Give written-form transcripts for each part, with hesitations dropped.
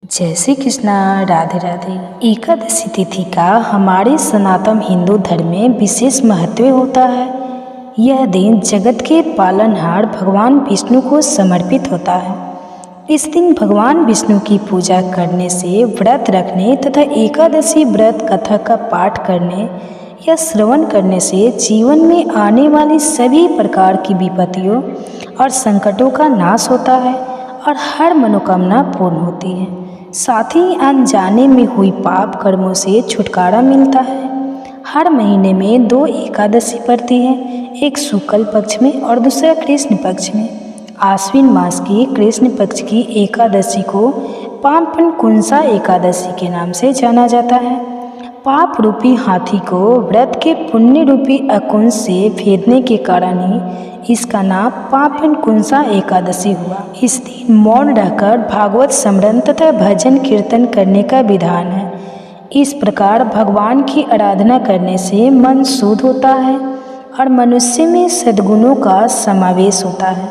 जय श्री कृष्णा। राधे राधे। एकादशी तिथि का हमारे सनातन हिंदू धर्म में विशेष महत्व होता है। यह दिन जगत के पालनहार भगवान विष्णु को समर्पित होता है। इस दिन भगवान विष्णु की पूजा करने से, व्रत रखने तथा एकादशी व्रत कथा का पाठ करने या श्रवण करने से जीवन में आने वाली सभी प्रकार की विपत्तियों और संकटों का नाश होता है और हर मनोकामना पूर्ण होती है। साथ ही अनजाने में हुई पाप कर्मों से छुटकारा मिलता है। हर महीने में 2 एकादशी पड़ती है, एक शुक्ल पक्ष में और दूसरा कृष्ण पक्ष में। आश्विन मास की कृष्ण पक्ष की एकादशी को पापन कुंसा एकादशी के नाम से जाना जाता है। पाप रूपी हाथी को व्रत के पुण्य रूपी अकुंस से फेरने के कारण ही इसका नाम पापन कुंसा एकादशी हुआ। इस दिन मौन रहकर भागवत स्मरण तथा भजन कीर्तन करने का विधान है। इस प्रकार भगवान की आराधना करने से मन शुद्ध होता है और मनुष्य में सद्गुणों का समावेश होता है।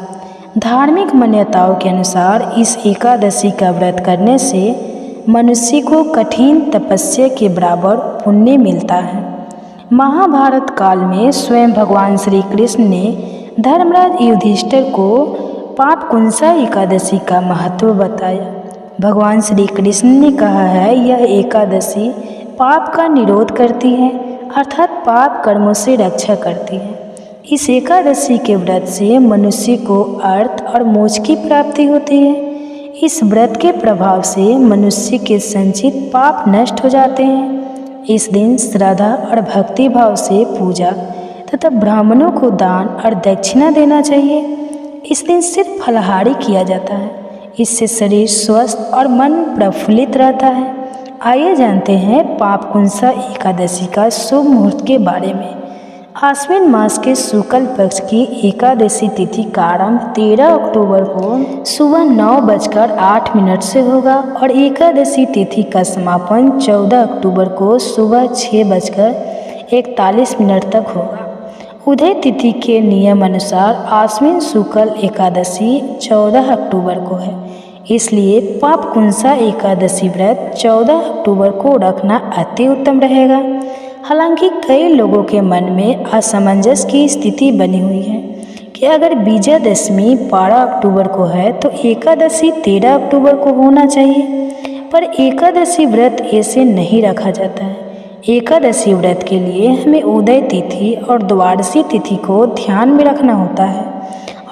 धार्मिक मान्यताओं के अनुसार इस एकादशी का व्रत करने से मनुष्य को कठिन तपस्या के बराबर पुण्य मिलता है। महाभारत काल में स्वयं भगवान श्री कृष्ण ने धर्मराज युधिष्ठिर को पाप कुंसा एकादशी का महत्व बताया। भगवान श्री कृष्ण ने कहा है, यह एकादशी पाप का निरोध करती है, अर्थात पाप कर्मों से रक्षा करती है। इस एकादशी के व्रत से मनुष्य को अर्थ और मोक्ष की प्राप्ति होती है। इस व्रत के प्रभाव से मनुष्य के संचित पाप नष्ट हो जाते हैं। इस दिन श्रद्धा और भक्ति भाव से पूजा तथा ब्राह्मणों को दान और दक्षिणा देना चाहिए। इस दिन सिर्फ फलाहारी किया जाता है। इससे शरीर स्वस्थ और मन प्रफुल्लित रहता है। आइए जानते हैं पाप कुंसा एकादशी का शुभ मुहूर्त के बारे में। आश्विन मास के शुक्ल पक्ष की एकादशी तिथि का आरंभ 13 अक्टूबर को सुबह 9:08 से होगा और एकादशी तिथि का समापन 14 अक्टूबर को सुबह 6:41 तक होगा। उदय तिथि के नियम अनुसार आश्विन शुक्ल एकादशी 14 अक्टूबर को है, इसलिए पाप कुंसा एकादशी व्रत 14 अक्टूबर को रखना अति उत्तम रहेगा। हालांकि कई लोगों के मन में असमंजस की स्थिति बनी हुई है कि अगर विजयादशमी 12 अक्टूबर को है तो एकादशी 13 अक्टूबर को होना चाहिए, पर एकादशी व्रत ऐसे नहीं रखा जाता है। एकादशी व्रत के लिए हमें उदय तिथि और द्वादशी तिथि को ध्यान में रखना होता है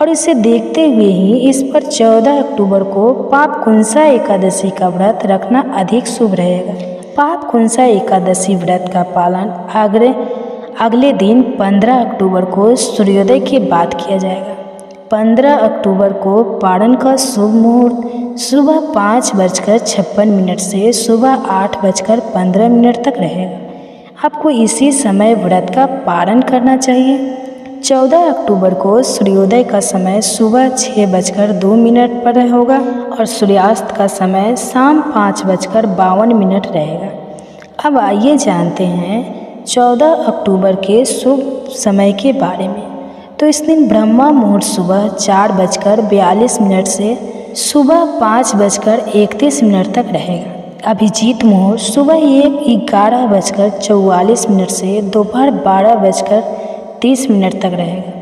और इसे देखते हुए ही इस पर 14 अक्टूबर को पाप कुंसा एकादशी का व्रत रखना अधिक शुभ रहेगा। पाप कुंसा एकादशी व्रत का पालन अगले दिन 15 अक्टूबर को सूर्योदय के बाद किया जाएगा। 15 अक्टूबर को पारण का शुभ मुहूर्त सुबह 5:56 से सुबह 8:15 तक रहेगा। आपको इसी समय व्रत का पारण करना चाहिए। 14 अक्टूबर को सूर्योदय का समय सुबह 6:02 पर होगा और सूर्यास्त का समय शाम 5:52 रहेगा। अब आइए जानते हैं 14 अक्टूबर के शुभ समय के बारे में। तो इस दिन ब्रह्मा मुहूर्त सुबह 4:42 से सुबह 5:31 तक रहेगा। अभिजीत मुहूर्त सुबह 11:44 से दोपहर 12:30 तक रहेगा।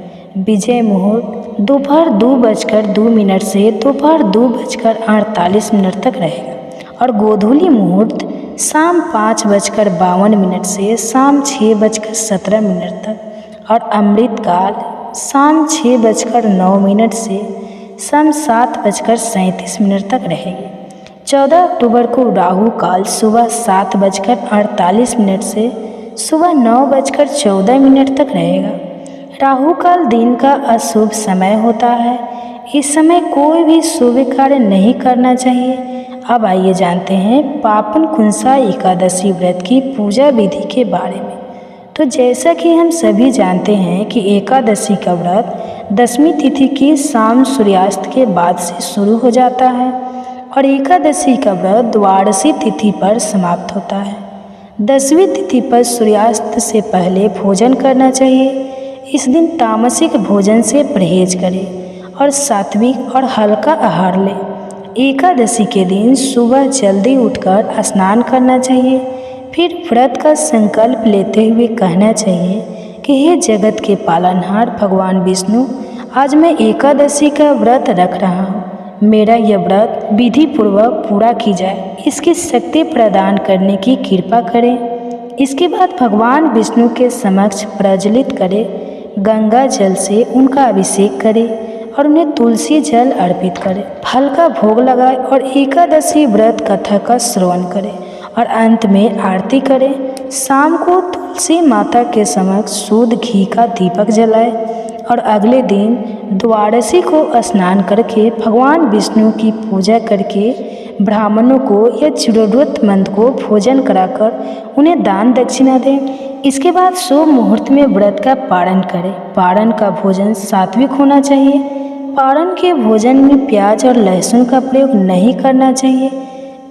विजय मुहूर्त दोपहर 2:02 से दोपहर 2:48 तक रहेगा और गोधूली मुहूर्त शाम 5:52 से शाम 6:17 तक और अमृत काल शाम 6:09 से शाम 7:37 तक रहेगी। 14 अक्टूबर को राहु काल सुबह 7:48 से सुबह 9:14 तक रहेगा। राहु काल दिन का अशुभ समय होता है। इस समय कोई भी शुभ कार्य नहीं करना चाहिए। अब आइए जानते हैं पापन कुंसा एकादशी व्रत की पूजा विधि के बारे में। तो जैसा कि हम सभी जानते हैं कि एकादशी का व्रत 10वीं तिथि की शाम सूर्यास्त के बाद से शुरू हो जाता है और एकादशी का व्रत द्वादशी तिथि पर समाप्त होता है। 10वीं तिथि पर सूर्यास्त से पहले भोजन करना चाहिए। इस दिन तामसिक भोजन से परहेज करें और सात्विक और हल्का आहार लें। एकादशी के दिन सुबह जल्दी उठकर स्नान करना चाहिए। फिर व्रत का संकल्प लेते हुए कहना चाहिए कि हे जगत के पालनहार भगवान विष्णु, आज मैं एकादशी का व्रत रख रहा हूँ। मेरा यह व्रत विधि पूर्वक पूरा की जाए, इसकी शक्ति प्रदान करने की कृपा करें। इसके बाद भगवान विष्णु के समक्ष प्रज्वलित करें, गंगा जल से उनका अभिषेक करें और उन्हें तुलसी जल अर्पित करें, फल का भोग लगाएं और एकादशी व्रत कथा का श्रवण करें और अंत में आरती करें। शाम को तुलसी माता के समक्ष शुद्ध घी का दीपक जलाएं और अगले दिन द्वादशी को स्नान करके भगवान विष्णु की पूजा करके ब्राह्मणों को या जरूरतमंद को भोजन कराकर उन्हें दान दक्षिणा दें। इसके बाद शुभ मुहूर्त में व्रत का पारण करें। पारण का भोजन सात्विक होना चाहिए। पारण के भोजन में प्याज और लहसुन का प्रयोग नहीं करना चाहिए।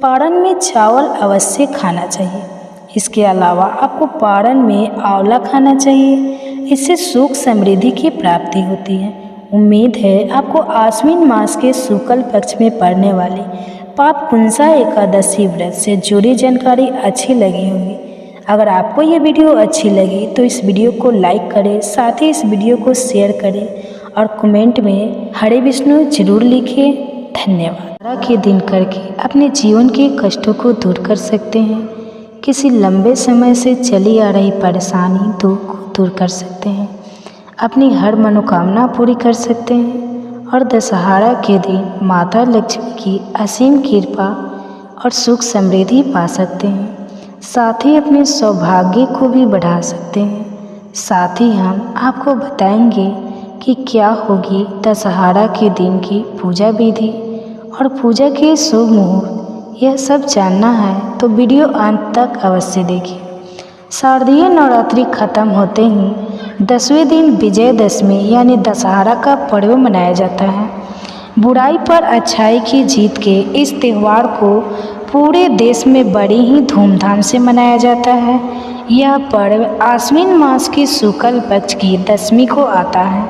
पारण में चावल अवश्य खाना चाहिए। इसके अलावा आपको पारण में आंवला खाना चाहिए, इससे सुख समृद्धि की प्राप्ति होती है। उम्मीद है आपको आश्विन मास के शुक्ल पक्ष में पड़ने वाली पाप कुंसा एकादशी व्रत से जुड़ी जानकारी अच्छी लगी होगी। अगर आपको ये वीडियो अच्छी लगी तो इस वीडियो को लाइक करें, साथ ही इस वीडियो को शेयर करें और कमेंट में हरे विष्णु जरूर लिखें। धन्यवाद। के दिन करके अपने जीवन के कष्टों को दूर कर सकते हैं। किसी लंबे समय से चली आ रही परेशानी दुख को दूर कर सकते हैं। अपनी हर मनोकामना पूरी कर सकते हैं और दशहरा के दिन माता लक्ष्मी की असीम कृपा और सुख समृद्धि पा सकते हैं। साथ ही अपने सौभाग्य को भी बढ़ा सकते हैं। साथ ही हम आपको बताएंगे कि क्या होगी दशहरा के दिन की पूजा विधि और पूजा के शुभ मुहूर्त। यह सब जानना है तो वीडियो अंत तक अवश्य देखिए। शारदीय नवरात्रि खत्म होते ही 10वें दिन विजयदशमी यानी दशहरा का पर्व मनाया जाता है। बुराई पर अच्छाई की जीत के इस त्यौहार को पूरे देश में बड़ी ही धूमधाम से मनाया जाता है। यह पर्व आश्विन मास की शुक्ल पक्ष की दशमी को आता है।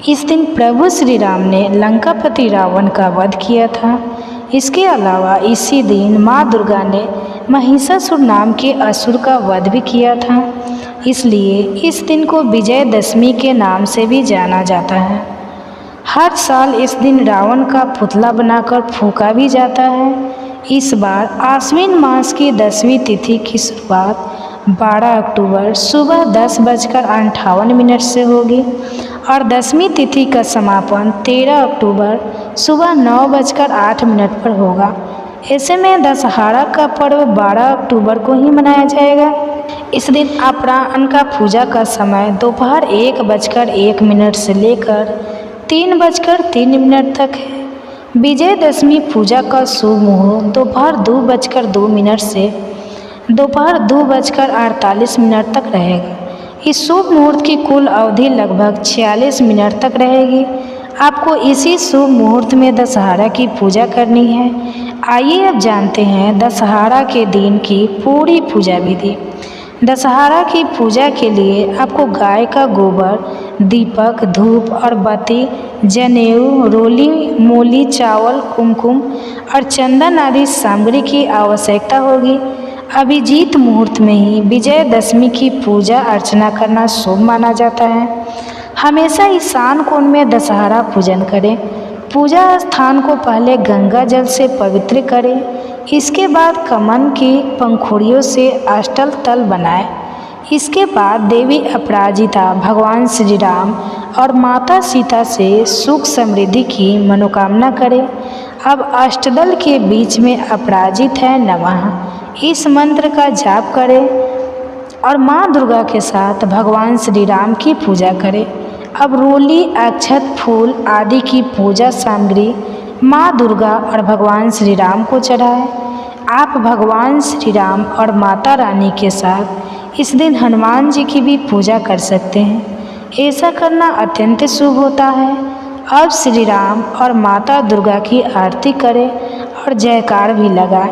इस दिन प्रभु श्री राम ने लंकापति रावण का वध किया था। इसके अलावा इसी दिन माँ दुर्गा ने महिषासुर नाम के असुर का वध भी किया था। इसलिए इस दिन को विजयदशमी के नाम से भी जाना जाता है। हर साल इस दिन रावण का पुतला बनाकर फूंका भी जाता है। इस बार आश्विन मास की 10वीं तिथि की शुरुआत 12 अक्टूबर सुबह 10:58 से होगी और 10वीं तिथि का समापन 13 अक्टूबर सुबह 9:08 पर होगा। ऐसे में दशहरा का पर्व 12 अक्टूबर को ही मनाया जाएगा। इस दिन अपराह्न का पूजा का समय दोपहर 1:01 से लेकर 3:03 तक है। विजयदशमी पूजा का शुभ मुहूर्त दोपहर 2:02 से दोपहर 2:48 तक रहेगा। इस शुभ मुहूर्त की कुल अवधि लगभग 46 मिनट तक रहेगी। आपको इसी शुभ मुहूर्त में दशहरा की पूजा करनी है। आइए अब जानते हैं दशहरा के दिन की पूरी पूजा विधि। दशहरा की पूजा के लिए आपको गाय का गोबर, दीपक, धूप और बत्ती, जनेऊ, रोली, मूली, चावल, कुमकुम और चंदन आदि सामग्री की आवश्यकता होगी। अभिजीत मुहूर्त में ही विजयदशमी की पूजा अर्चना करना शुभ माना जाता है। हमेशा ईशान कोण में दशहरा पूजन करें। पूजा स्थान को पहले गंगा जल से पवित्र करें। इसके बाद कमल की पंखुड़ियों से अष्टल तल बनाएं। इसके बाद देवी अपराजिता, भगवान श्री राम और माता सीता से सुख समृद्धि की मनोकामना करें। अब अष्टदल के बीच में अपराजित है नमः, इस मंत्र का जाप करें और माँ दुर्गा के साथ भगवान श्री राम की पूजा करें। अब रोली, अक्षत, फूल आदि की पूजा सामग्री माँ दुर्गा और भगवान श्री राम को चढ़ाएं। आप भगवान श्री राम और माता रानी के साथ इस दिन हनुमान जी की भी पूजा कर सकते हैं। ऐसा करना अत्यंत शुभ होता है। अब श्री राम और माता दुर्गा की आरती करें और जयकार भी लगाएं।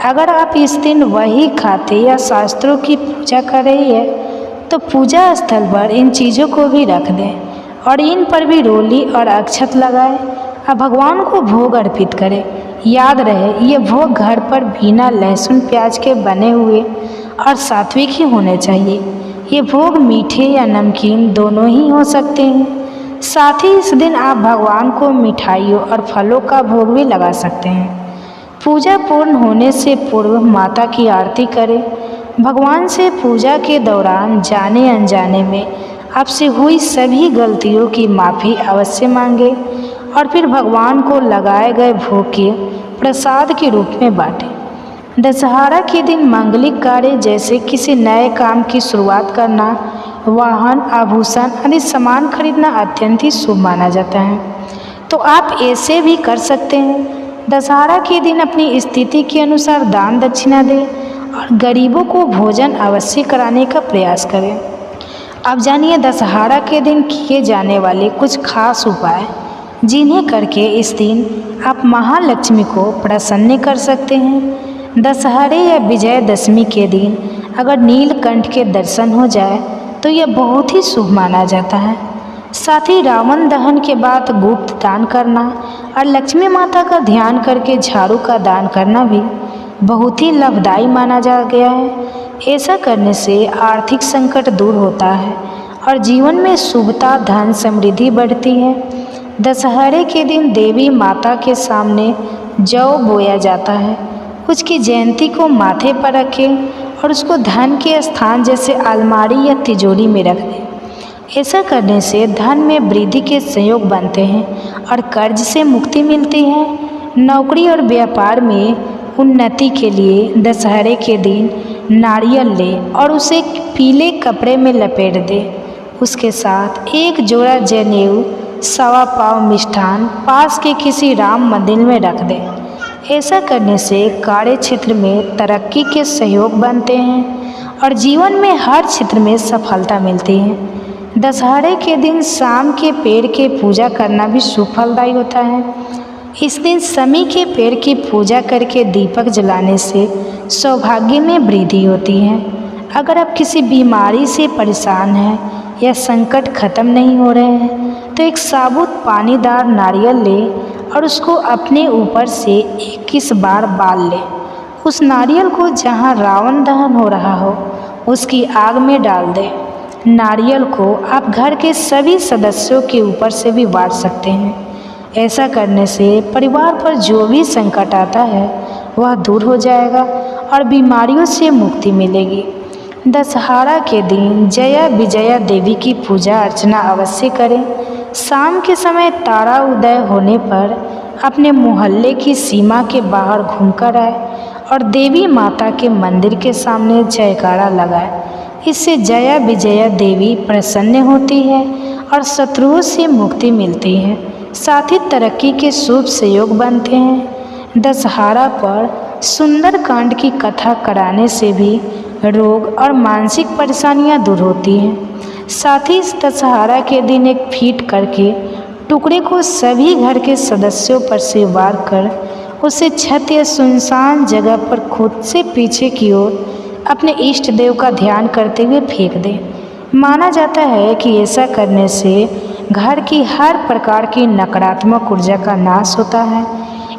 अगर आप इस दिन वही खाते या शास्त्रों की पूजा कर रही है तो पूजा स्थल पर इन चीज़ों को भी रख दें और इन पर भी रोली और अक्षत लगाएं और भगवान को भोग अर्पित करें। याद रहे ये भोग घर पर बिना लहसुन प्याज के बने हुए और सात्विक ही होने चाहिए। ये भोग मीठे या नमकीन दोनों ही हो सकते हैं। साथ ही इस दिन आप भगवान को मिठाइयों और फलों का भोग भी लगा सकते हैं। पूजा पूर्ण होने से पूर्व माता की आरती करें। भगवान से पूजा के दौरान जाने अनजाने में आपसे हुई सभी गलतियों की माफ़ी अवश्य मांगे और फिर भगवान को लगाए गए भोग के प्रसाद के रूप में बांटें। दशहरा के दिन मांगलिक कार्य जैसे किसी नए काम की शुरुआत करना, वाहन, आभूषण आदि सामान खरीदना अत्यंत ही शुभ माना जाता है, तो आप ऐसे भी कर सकते हैं। दशहरा के दिन अपनी स्थिति के अनुसार दान दक्षिणा दें और गरीबों को भोजन अवश्य कराने का प्रयास करें। अब जानिए दशहरा के दिन किए जाने वाले कुछ खास उपाय, जिन्हें करके इस दिन आप महालक्ष्मी को प्रसन्न कर सकते हैं। दशहरे या विजयदशमी के दिन अगर नीलकंठ के दर्शन हो जाए तो यह बहुत ही शुभ माना जाता है। साथ ही रावण दहन के बाद गुप्त दान करना और लक्ष्मी माता का ध्यान करके झाड़ू का दान करना भी बहुत ही लाभदायी माना जा गया है। ऐसा करने से आर्थिक संकट दूर होता है और जीवन में शुभता, धन, समृद्धि बढ़ती है। दशहरे के दिन देवी माता के सामने जौ बोया जाता है। उसकी जयंती को माथे पर रखें और उसको धन के स्थान जैसे अलमारी या तिजोरी में रख दें। ऐसा करने से धन में वृद्धि के संयोग बनते हैं और कर्ज से मुक्ति मिलती है। नौकरी और व्यापार में उन्नति के लिए दशहरे के दिन नारियल लें और उसे पीले कपड़े में लपेट दें। उसके साथ एक जोड़ा जनेऊ, 1.25 पाव मिष्ठान पास के किसी राम मंदिर में रख दें। ऐसा करने से कार्य क्षेत्र में तरक्की के सहयोग बनते हैं और जीवन में हर क्षेत्र में सफलता मिलती है। दशहरे के दिन शाम के पेड़ की पूजा करना भी शुभ फलदायी होता है। इस दिन शमी के पेड़ की पूजा करके दीपक जलाने से सौभाग्य में वृद्धि होती है। अगर आप किसी बीमारी से परेशान हैं या संकट खत्म नहीं हो रहे हैं तो एक साबुत पानीदार नारियल लें और उसको अपने ऊपर से 21 बार बाल लें। उस नारियल को जहाँ रावण दहन हो रहा हो उसकी आग में डाल दें। नारियल को आप घर के सभी सदस्यों के ऊपर से भी बांट सकते हैं। ऐसा करने से परिवार पर जो भी संकट आता है वह दूर हो जाएगा और बीमारियों से मुक्ति मिलेगी। दशहरा के दिन जया विजया देवी की पूजा अर्चना अवश्य करें। शाम के समय तारा उदय होने पर अपने मोहल्ले की सीमा के बाहर घूमकर आए और देवी माता के मंदिर के सामने जयकारा लगाए। इससे जया विजया देवी प्रसन्न होती है और शत्रुओं से मुक्ति मिलती है। साथ ही तरक्की के शुभ संयोग बनते हैं। दशहरा पर सुंदरकांड की कथा कराने से भी रोग और मानसिक परेशानियां दूर होती हैं। साथ ही इस दशहरा के दिन एक फीट करके टुकड़े को सभी घर के सदस्यों पर से वार कर उसे छत या सुनसान जगह पर खुद से पीछे की ओर अपने इष्ट देव का ध्यान करते हुए फेंक दें। माना जाता है कि ऐसा करने से घर की हर प्रकार की नकारात्मक ऊर्जा का नाश होता है।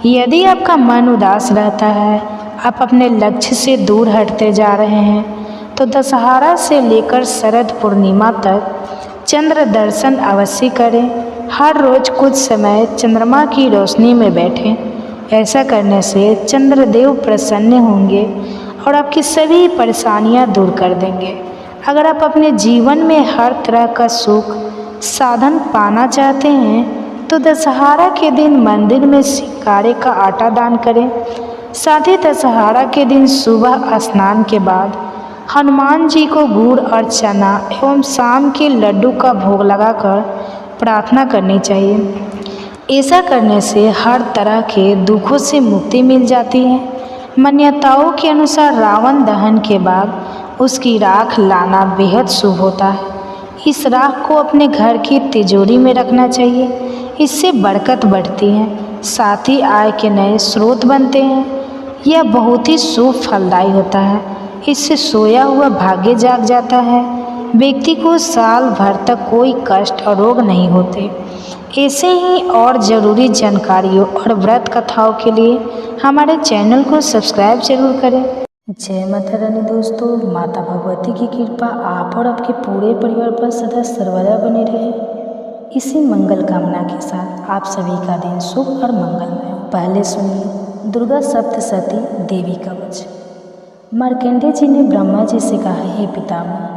यदि आपका मन उदास रहता है, आप अपने लक्ष्य से दूर हटते जा रहे हैं, तो दशहरा से लेकर शरद पूर्णिमा तक चंद्र दर्शन अवश्य करें। हर रोज कुछ समय चंद्रमा की रोशनी में बैठें। ऐसा करने से चंद्रदेव प्रसन्न होंगे और आपकी सभी परेशानियां दूर कर देंगे। अगर आप अपने जीवन में हर तरह का सुख साधन पाना चाहते हैं तो दशहरा के दिन मंदिर में सिंगारे का आटा दान करें। साथ ही दशहरा के दिन सुबह स्नान के बाद हनुमान जी को गुड़ और चना एवं शाम के लड्डू का भोग लगाकर प्रार्थना करनी चाहिए। ऐसा करने से हर तरह के दुखों से मुक्ति मिल जाती है। मान्यताओं के अनुसार रावण दहन के बाद उसकी राख लाना बेहद शुभ होता है। इस राख को अपने घर की तिजोरी में रखना चाहिए। इससे बरकत बढ़ती है, साथ ही आय के नए स्रोत बनते हैं। यह बहुत ही शुभ फलदायी होता है। इससे सोया हुआ भाग्य जाग जाता है। व्यक्ति को साल भर तक कोई कष्ट और रोग नहीं होते। ऐसे ही और ज़रूरी जानकारियों और व्रत कथाओं के लिए हमारे चैनल को सब्सक्राइब जरूर करें। जय माता रानी। दोस्तों, माता भगवती की कृपा आप और आपके पूरे परिवार पर सदा सर्वदा बनी रहे, इसी मंगल कामना के साथ आप सभी का दिन शुभ और मंगलमय हो। पहले सुनिए दुर्गा सप्तशती देवी कवच। मार्कंडेय जी ने ब्रह्मा जी से कहा, हे पितामह,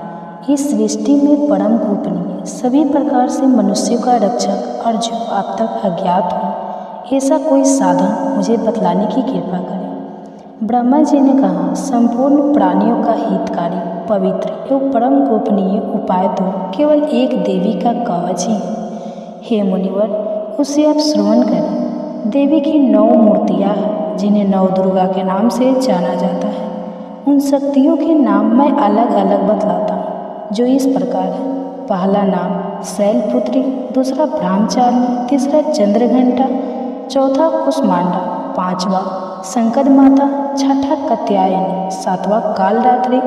इस सृष्टि में परम गोपनीय सभी प्रकार से मनुष्यों का रक्षक और जो आप तक अज्ञात हो ऐसा कोई साधन मुझे बतलाने की कृपा करें। ब्रह्मा जी ने कहा, संपूर्ण प्राणियों का हितकारी पवित्र एवं परम गोपनीय उपाय तो केवल एक देवी का कवच ही है। हे मुनिवर, उसे आप श्रवण करें। देवी की 9 मूर्तियाँ हैं जिन्हें 9 दुर्गा के नाम से जाना जाता है। उन शक्तियों के नाम मैं अलग अलग बतलाता हूँ, जो इस प्रकार है। पहला नाम शैलपुत्री, दूसरा ब्रह्मचारिणी, तीसरा चंद्रघंटा, चौथा कुष्मांडा, पांचवा संकट माता, छठा कात्यायनी, सातवां कालरात्रि,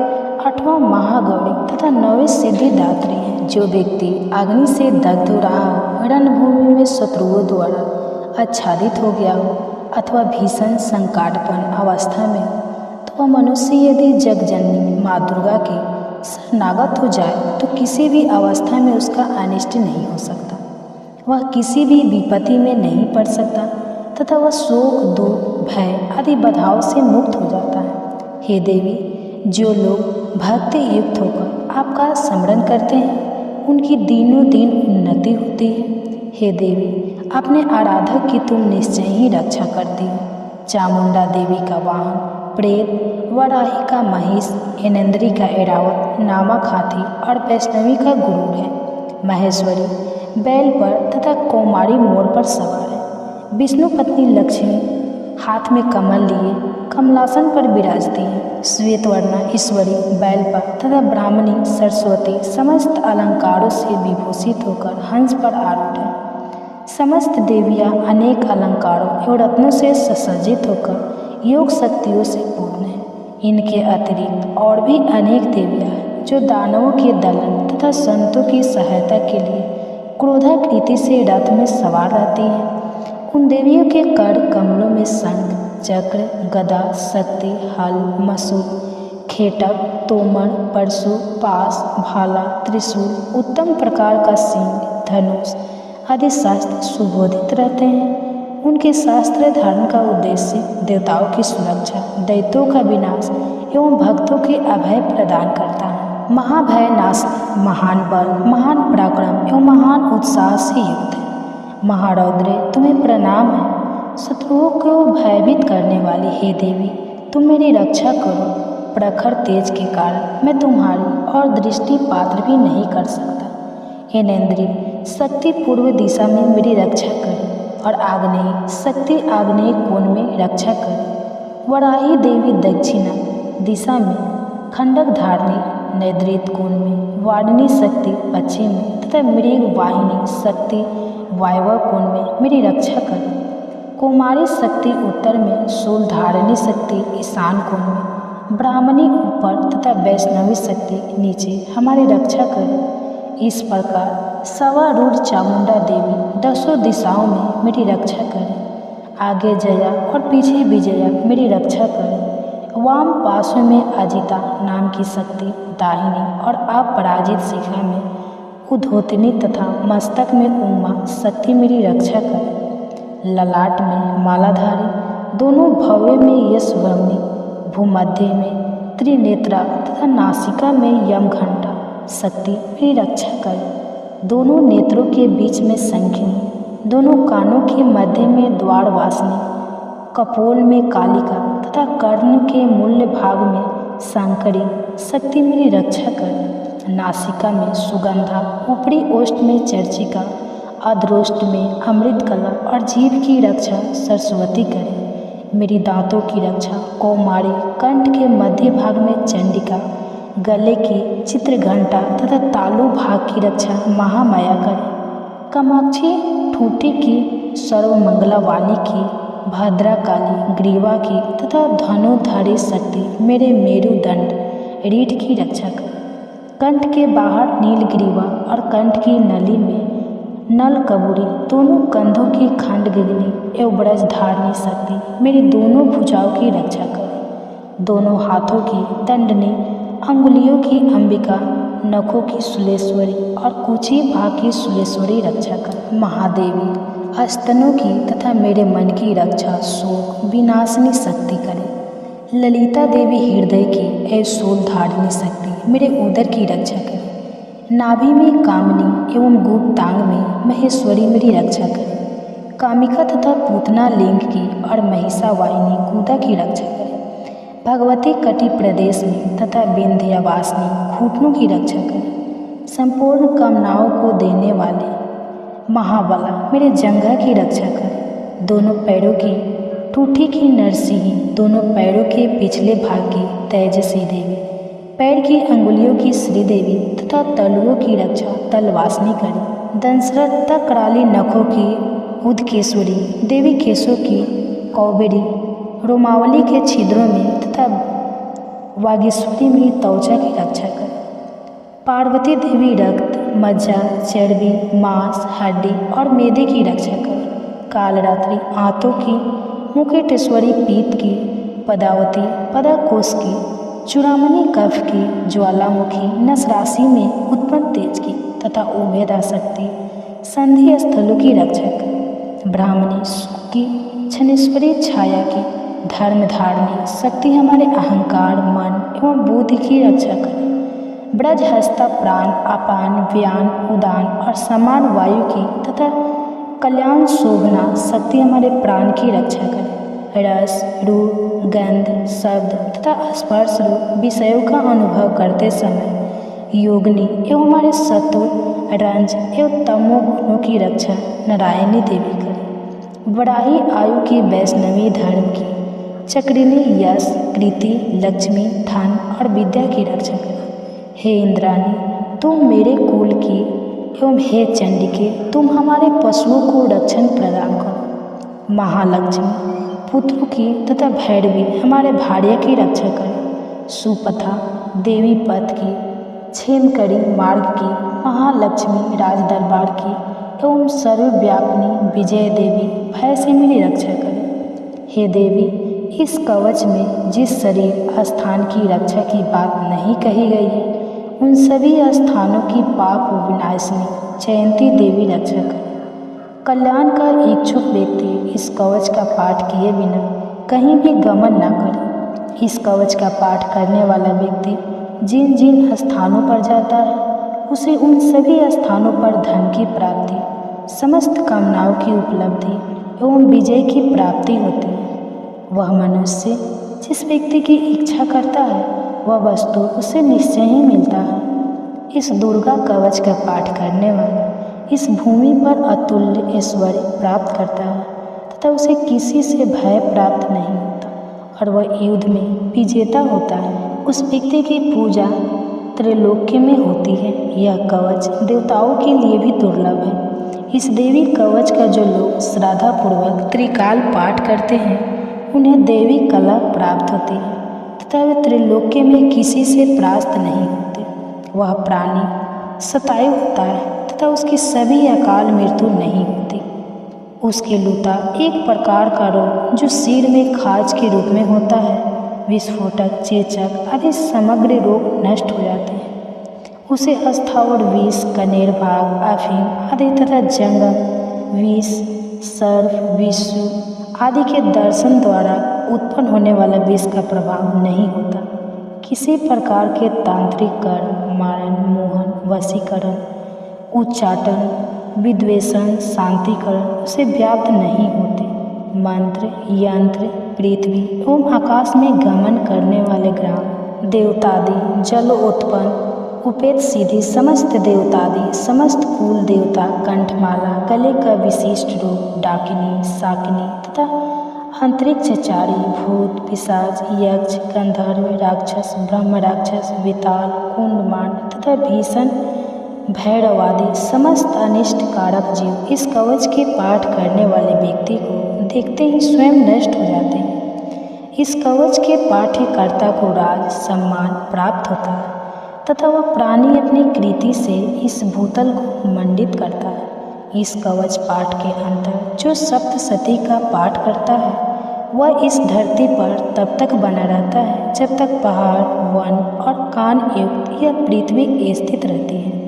आठवां महागौरी तथा 9वें सिद्धिदात्री है। जो व्यक्ति अग्नि से दग्ध हो रहा हो, रणभूमि में शत्रुओं द्वारा आच्छादित हो गया हो अथवा भीषण संकटपूर्ण अवस्था में हो, तो वह मनुष्य यदि जगजननी माँ दुर्गा के शरणागत हो जाए तो किसी भी अवस्था में उसका अनिष्ट नहीं हो सकता, वह किसी भी विपत्ति में नहीं पड़ सकता तथा वह शोक, दुख, भय आदि बाधाओं से मुक्त हो जाता है। हे देवी, जो लोग भक्ति युक्त होकर आपका स्मरण करते हैं उनकी दिनों दिन उन्नति होती है। हे देवी, अपने आराधक की तुम निश्चय ही रक्षा करती हो। चामुंडा देवी का वाहन प्रेत, वराही का महिष, ऐनेन्द्री का ऐरावत नामक हाथी और वैष्णवी का गुरूर है। महेश्वरी बैल पर तथा कौमारी मोर पर सवार है। विष्णु पत्नी लक्ष्मी हाथ में कमल लिए कमलासन पर विराजती है। श्वेतवर्णा ईश्वरी बैल पर तथा ब्राह्मणी सरस्वती समस्त अलंकारों से विभूषित होकर हंस पर आरूढ़ है। समस्त देवियाँ अनेक अलंकारों एवं रत्नों से सुसज्जित होकर योग शक्तियों से पूर्ण है। इनके अतिरिक्त और भी अनेक देवियाँ हैं जो दानवों के दलन तथा संतों की सहायता के लिए क्रोधाकृति से रथ में सवार रहती हैं। उन देवियों के कर कमलों में शंख, चक्र, गदा, शक्ति, हल, मसूल, खेटक, तोमर, परशु, पास, भाला, त्रिशूल, उत्तम प्रकार का सिंह, धनुष आदि शास्त्र सुबोधित रहते हैं। उनके शास्त्र धारण का उद्देश्य देवताओं की सुरक्षा, दैत्यों का विनाश एवं भक्तों के अभय प्रदान करता है। महाभय नाश, महान बल, महान पराक्रम एवं महान उत्साह से युक्त है। महारौद्रे, तुम्हें प्रणाम है। शत्रुओं को भयभीत करने वाली हे देवी, तुम मेरी रक्षा करो। प्रखर तेज के कारण मैं तुम्हारी और दृष्टि पात्र भी नहीं कर सकता। ऐनेन्द्री शक्ति पूर्व दिशा में मेरी रक्षा करे और आग्नेय शक्ति आग्नेय कोण में रक्षा करे। वराही देवी दक्षिणा दिशा में, खंडक धारणी नैऋत्य कोण में, वारिणी शक्ति पश्चिम में तथा मृग वाहिनी शक्ति वायव्य कोण में मेरी रक्षा करे। कुमारी शक्ति उत्तर में, शूल धारणी शक्ति ईशान कोण में, ब्राह्मणी ऊपर तथा वैष्णवी शक्ति नीचे हमारी रक्षा करे। इस प्रकार सवारूढ़ चामुंडा देवी 10 दिशाओं में मेरी रक्षा करें। आगे जया और पीछे विजया मेरी रक्षा करें। वाम पार्श्व में अजिता नाम की शक्ति दाहिनी और अपराजित शिखा में उद्योतनी तथा मस्तक में उमा शक्ति मेरी रक्षा करें। ललाट में मालाधारी, दोनों भव्य में यशवर्णी, भूमध्य में त्रिनेत्रा तथा नासिका में यमघंटा शक्ति मेरी रक्षा करे। दोनों नेत्रों के बीच में शंखिनी, दोनों कानों के मध्य में द्वारवासिनी, कपोल में कालिका तथा कर्ण के मूल्य भाग में शंकरी शक्ति मेरी रक्षा करे। नासिका में सुगंधा, ऊपरी ओष्ठ में चर्चिका, अधरोष्ठ में अमृतकला और जीभ की रक्षा सरस्वती करे। मेरी दांतों की रक्षा कौमारी, कंठ के मध्य भाग में चंडिका, गले की चित्रघंटा तथा तालु भाग की रक्षा महामाया करे। कामाक्षी ठूठी की, सर्वमंगला वाणी की, भद्राकाली ग्रीवा की तथा धनुधारी शक्ति मेरे मेरुदंड रीढ़ की रक्षा करे। कंठ के बाहर नीलग्रीवा और कंठ की नली में नल कबूरी, दोनों कंधों की खंडगिनी एवं ब्रज धारणी शक्ति मेरी दोनों भुजाओं की रक्षा करे। दोनों हाथों की दंडनी, अंगुलियों की अंबिका, नखों की सुलेश्वरी और कुची भाग की सुलेश्वरी रक्षा कर। महादेवी स्तनों की तथा मेरे मन की रक्षा शोक विनाशनी शक्ति करे। ललिता देवी हृदय की एवं शूल धारणी शक्ति मेरे उदर की रक्षा करे। नाभि में कामनी एवं गुप्तांग में महेश्वरी मेरी रक्षा करे। कामिका तथा पूतना लिंग की और महिषा वाहिनी गुदा की रक्षा करे। भगवती कटि प्रदेश में तथा विंध्यवासिनी घुटनों की रक्षा करे। संपूर्ण कामनाओं को देने वाले महाबला मेरे जंघा की रक्षा करे। दोनों पैरों की टूठी की नरसिंही, दोनों पैरों के पिछले भाग की तेजसी देवी, पैर की अंगुलियों की श्रीदेवी तथा तलुओं की रक्षा तलवासनी करी। दंशरथ कराली नखों की उदकेश्वरी देवी, केशों की कौबेरी, रोमावली के छिद्रों में तथा वागीश्वरी मेरी त्वचा की रक्षा करे। पार्वती देवी रक्त, मज्जा, चर्बी, मांस, हड्डी और मेदे की रक्षा करे। कालरात्रि आंतों की, मुकुटेश्वरी पीत की, पदावती पदाकोश की, चूड़ामणि कफ की, ज्वालामुखी नस राशि में उत्पन्न तेज की तथा उभेदा शक्ति संधि स्थलों की रक्षा करे। ब्राह्मणी सुख की, क्षणेश्वरी छाया की, धर्म धारणी शक्ति हमारे अहंकार, मन एवं बुद्धि की रक्षा करे। ब्रज हस्ता प्राण, अपान, व्यान, उदान और समान वायु की तथा कल्याण शोभना शक्ति हमारे प्राण की रक्षा करे। रस, रूप, गंध, शब्द तथा स्पर्श रूप विषयों का अनुभव करते समय योगिनी एवं हमारे सत्व, रंज एवं तमो गुणों की रक्षा नारायणी देवी करे। बड़ाई आयु की वैष्णवी धर्म की, चक्रिणी यश, कृति, लक्ष्मी, धन और विद्या की रक्षा करे। हे इंद्राणी, तुम मेरे कुल की एवं हे चंडिके, तुम हमारे पशुओं को रक्षण प्रदान करो। महालक्ष्मी पुत्रों की तथा भैरवी हमारे भार्य की रक्षा करे। सुपथा देवी पथ की, क्षेमकरी मार्ग की, महालक्ष्मी राज दरबार की एवं सर्वव्यापिनी विजय देवी भय से मेरी रक्षा करे। हे देवी, इस कवच में जिस शरीर स्थान की रक्षा की बात नहीं कही गई है, उन सभी स्थानों की पाप विनाशिनी जयंती देवी रक्षा करे। कल्याण का इच्छुक व्यक्ति इस कवच का पाठ किए बिना कहीं भी गमन न करे। इस कवच का पाठ करने वाला व्यक्ति जिन जिन स्थानों पर जाता है, उसे उन सभी स्थानों पर धन की प्राप्ति, समस्त कामनाओं की उपलब्धि एवं विजय की प्राप्ति होती है। वह मनुष्य जिस व्यक्ति की इच्छा करता है, वह वस्तु उसे निश्चय ही मिलता है। इस दुर्गा कवच का पाठ करने वाला इस भूमि पर अतुल्य ऐश्वर्य प्राप्त करता है तथा उसे किसी से भय प्राप्त नहीं होता और वह युद्ध में विजेता होता है। उस व्यक्ति की पूजा त्रैलोक्य में होती है। यह कवच देवताओं के लिए भी दुर्लभ है। इस देवी कवच का जो लोग श्रद्धापूर्वक त्रिकाल पाठ करते हैं, उन्हें देवी कला प्राप्त होती है तथा वे त्रैलोक्य में किसी से परास्त नहीं होते। वह प्राणी सतायु होता है तथा उसकी सभी अकाल मृत्यु नहीं होती। उसके लूता एक प्रकार का रोग जो सिर में खाज के रूप में होता है, विस्फोटक, चेचक आदि समग्र रोग नष्ट हो जाते हैं। उसे अस्थावर विष, कनेर भाग, अफीम आदि तथा जंगम विष, सर्प, विषु आदि के दर्शन द्वारा उत्पन्न होने वाला विष का प्रभाव नहीं होता। किसी प्रकार के तांत्रिक कर्म, मारण, मोहन, वशीकरण, उच्चाटन, विद्वेषण, शांतिकरण उसे व्याप्त नहीं होते। मंत्र, यंत्र, पृथ्वी एवं आकाश में गमन करने वाले ग्राम, देवतादि, जलोत्पन्न, उपेत सीधी समस्त देवतादि, समस्त कुल देवता, कंठमाला, गले का विशिष्ट रूप, डाकिनी, शाकिनी तथा अंतरिक्षचारी, भूत, पिशाच, यक्ष, गंधर्व, राक्षस, ब्रह्म राक्षस, विताल, कुंडमांड तथा भीषण भैरवादि समस्त अनिष्ट कारक जीव इस कवच के पाठ करने वाले व्यक्ति को देखते ही स्वयं नष्ट हो जाते हैं। इस कवच के पाठ्यकर्ता को राज सम्मान प्राप्त होता है तथा वह प्राणी अपनी कृति से इस भूतल को मंडित करता है। इस कवच पाठ के अंतर जो सप्तशती का पाठ करता है वह इस धरती पर तब तक बना रहता है जब तक पहाड़, वन और कान युक्त यह पृथ्वी स्थित रहती है।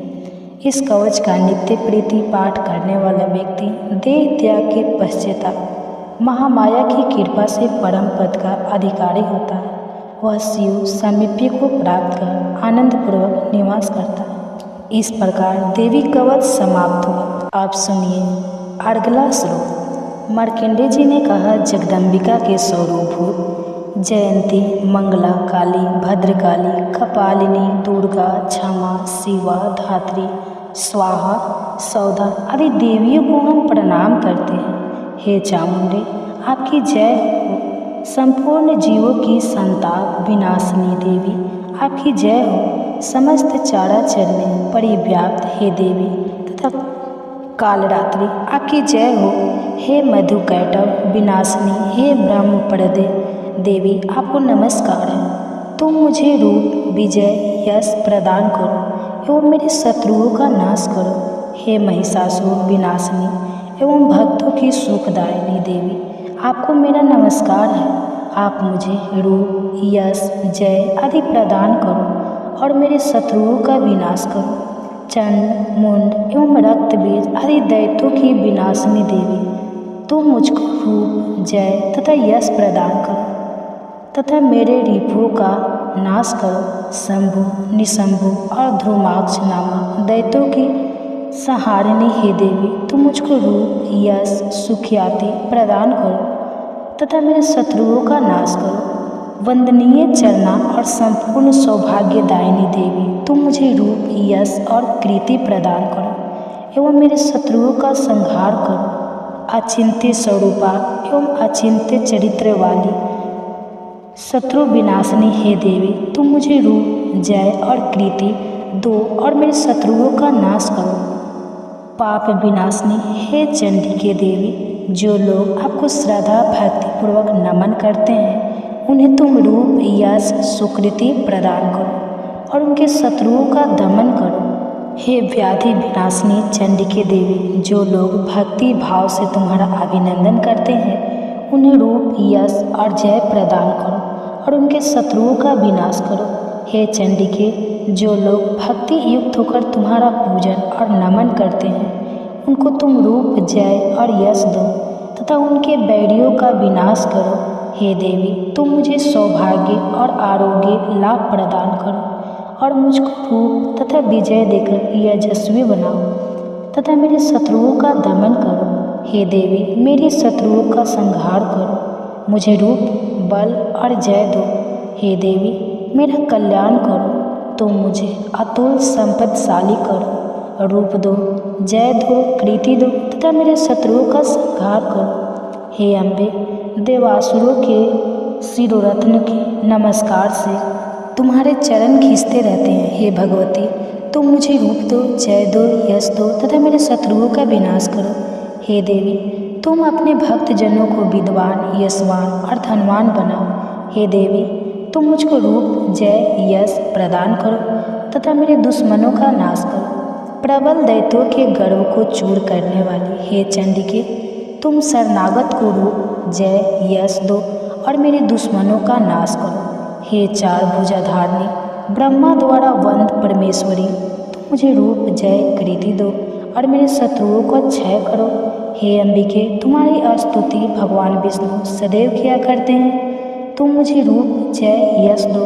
इस कवच का नित्य प्रीति पाठ करने वाला व्यक्ति देह त्याग के पश्चात महामाया की कृपा से परम पद का अधिकारी होता है। वह शिव सामीप्य को प्राप्त कर आनंद पूर्वक निवास करता है। इस प्रकार देवी कवच समाप्त हुआ। आप सुनिए अगला श्लोक। मार्कंडेय जी ने कहा, जगदम्बिका के स्वरूपभूत जयंती, मंगला, काली, भद्रकाली, कपालिनी, दुर्गा, क्षमा, शिवा, धात्री, स्वाहा, सौदा आदि देवियों को हम प्रणाम करते हैं। हे चामुंडे, आपकी जय हो। संपूर्ण जीवों की संताप विनाशिनी देवी, आपकी जय हो। समस्त चराचर में परिव्याप्त हे देवी तथा कालरात्रि, आपकी जय हो। हे मधुकैटभ विनाशिनी, हे ब्रह्मप्रदे देवी, आपको नमस्कार है। तुम मुझे रूप, विजय, यश प्रदान करो एवं मेरे शत्रुओं का नाश करो। हे महिषासुर विनाशिनी एवं भक्तों की सुखदायिनी देवी, आपको मेरा नमस्कार है। आप मुझे रूप, यश, जय आदि प्रदान करो और मेरे शत्रुओं का विनाश करो। चंड, मुंड एवं रक्त बीज आदि दैत्यों की विनाशिनी देवी, तुम मुझको रूप, जय तथा यश प्रदान करो तथा मेरे रिपुओं का नाश करो। शंभु, निशंभु और ध्रुमाक्ष नामक दैत्यों की संहारिणी हे देवी, तुम मुझको रूप, यश, सुख्याति प्रदान करो तथा मेरे शत्रुओं का नाश करो। वंदनीय चरना और संपूर्ण सौभाग्यदायिनी देवी, तुम मुझे रूप, यश और कृति प्रदान करो एवं मेरे शत्रुओं का संहार करो। अचिंत्य स्वरूपा एवं अचिंत्य चरित्र वाली शत्रु विनाशिनी हे देवी, तुम मुझे रूप, जय और कृति दो और मेरे शत्रुओं का नाश करो। पाप विनाशिनी हे चंडिके देवी, जो लोग आपको श्रद्धा भक्ति पूर्वक नमन करते हैं उन्हें तुम रूप, यश, सुकृति प्रदान करो और उनके शत्रुओं का दमन करो। हे व्याधि विनाशिनी चंडिके देवी, जो लोग भक्ति भाव से तुम्हारा अभिनंदन करते हैं उन्हें रूप, यश और जय प्रदान करो और उनके शत्रुओं का विनाश करो। हे चंडिके, जो लोग भक्ति युक्त होकर तुम्हारा पूजन और नमन करते हैं उनको तुम रूप, जय और यश दो तथा उनके बैरियों का विनाश करो। हे देवी, तुम मुझे सौभाग्य और आरोग्य लाभ प्रदान करो और मुझको रूप तथा विजय देकर यशस्वी बनाओ तथा मेरे शत्रुओं का दमन करो। हे देवी, मेरे शत्रुओं का संहार करो, मुझे रूप, बल और जय दो। हे देवी, मेरा कल्याण करो, तुम मुझे अतुल संपत्तिशाली करो, रूप दो, जय दो, कृति दो तथा मेरे शत्रुओं का संहार करो। हे अम्बे, देवासुरों के शिरोरत्न के नमस्कार से तुम्हारे चरण खींचते रहते हैं। हे भगवती, तुम मुझे रूप दो, जय दो, यश दो तथा मेरे शत्रुओं का विनाश करो। हे देवी, तुम अपने भक्तजनों को विद्वान, यशवान और धनवान बनाओ। हे देवी, तुम मुझको रूप, जय, यश प्रदान करो तथा मेरे दुश्मनों का नाश करो। प्रबल दैत्यों के गर्व को चूर करने वाली हे चंडिके, तुम शरणागत को रूप, जय, यश दो और मेरे दुश्मनों का नाश करो। हे चार भुजाधारिणी ब्रह्मा द्वारा वंद परमेश्वरी, तुम मुझे रूप, जय, कृति दो और मेरे शत्रुओं को क्षय करो। हे अंबिके, तुम्हारी स्तुति भगवान विष्णु सदैव किया करते हैं। तुम मुझे रूप, जय, यश दो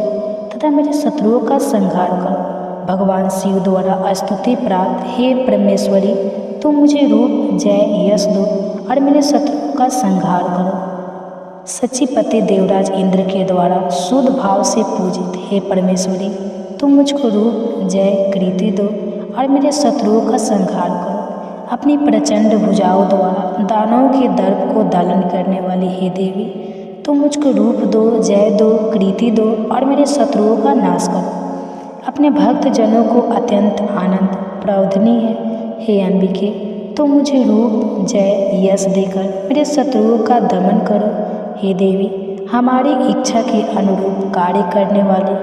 तथा मेरे शत्रुओं का संहार करो। भगवान शिव द्वारा स्तुति प्राप्त हे परमेश्वरी, तुम मुझे रूप, जय, यश दो और मेरे शत्रुओं का संहार करो। सचिपति देवराज इंद्र के द्वारा शुद्ध भाव से पूजित हे परमेश्वरी, तुम मुझको रूप, जय, कृति दो और मेरे शत्रुओं का संहार करो। अपनी प्रचंड भुजाओं द्वारा दानवों के दर्प को दालन करने वाली हे देवी, तुम मुझको रूप दो, जय दो, कृति दो और मेरे शत्रुओं का नाश करो। अपने भक्त जनों को अत्यंत आनंद प्रौधनी है हे अंबिके, तुम मुझे रूप, जय, यश देकर मेरे शत्रुओं का दमन करो। हे देवी, हमारी इच्छा के अनुरूप कार्य करने वाली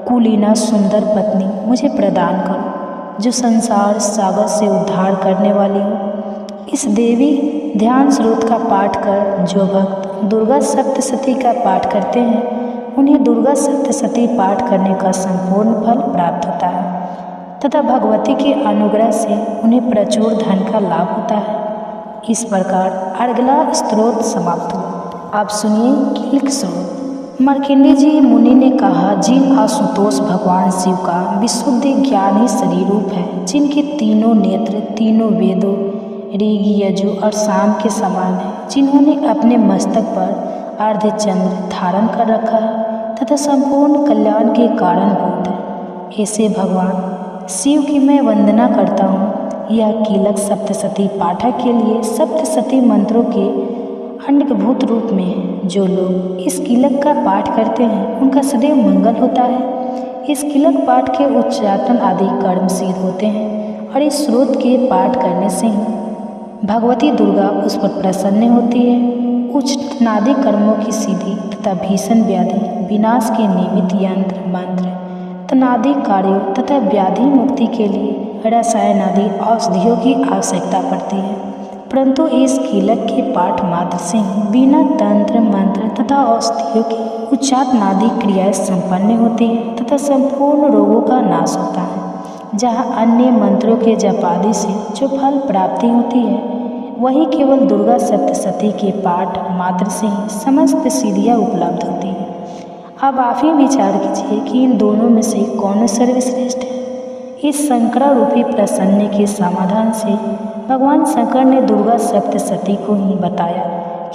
कुलीना सुंदर पत्नी मुझे प्रदान करो, जो संसार सागर से उद्धार करने वाली हो इस देवी ध्यान स्रोत का पाठ कर जो भक्त दुर्गा सप्तशती का पाठ करते हैं उन्हें दुर्गा सप्तशती पाठ करने का संपूर्ण फल प्राप्त होता है तथा भगवती के अनुग्रह से उन्हें प्रचुर धन का लाभ होता है। इस प्रकार अर्गला स्तोत्र समाप्त हुआ। आप सुनिए कीलक स्रोत। मार्कंडेय जी मुनि ने कहा, जिन आशुतोष भगवान शिव का विशुद्ध ज्ञान ही शरीर रूप है, जिनके तीनों नेत्र तीनों वेदों ऋग यजु और साम के समान है, जिन्होंने अपने मस्तक पर अर्धचंद्र धारण कर रखा है तथा संपूर्ण कल्याण के कारणभूत है, ऐसे भगवान शिव की मैं वंदना करता हूँ। यह कीलक सप्तशती पाठक के लिए सप्तशती मंत्रों के अंडभूत रूप में है। जो लोग इस कीलक का पाठ करते हैं उनका सदैव मंगल होता है। इस कीलक पाठ के उच्चाटन आदि कर्म सिद्ध होते हैं और इस स्रोत के पाठ करने से ही भगवती दुर्गा उस पर प्रसन्न होती है। उच्च नादि कर्मों की सिद्धि तथा भीषण व्याधि विनाश के निमित्त यंत्र मंत्र तनादि कार्यों तथा व्याधि मुक्ति के लिए रसायन आदि औषधियों की आवश्यकता पड़ती है, परंतु इस कीलक के पाठ मात्र से बिना तंत्र मंत्र तथा औषधियों की उच्चाट नादि क्रियाएं संपन्न होती है तथा संपूर्ण रोगों का नाश होता है। जहाँ अन्य मंत्रों के जपादि से जो फल प्राप्ति होती है, वही केवल दुर्गा सप्तशती के पाठ मात्र से ही समस्त सिद्धियाँ उपलब्ध होती हैं। अब आप ही विचार कीजिए कि इन दोनों में से कौन सर्वश्रेष्ठ है। इस शंकरा रूपी प्रसन्न के समाधान से भगवान शंकर ने दुर्गा सप्तशती को ही बताया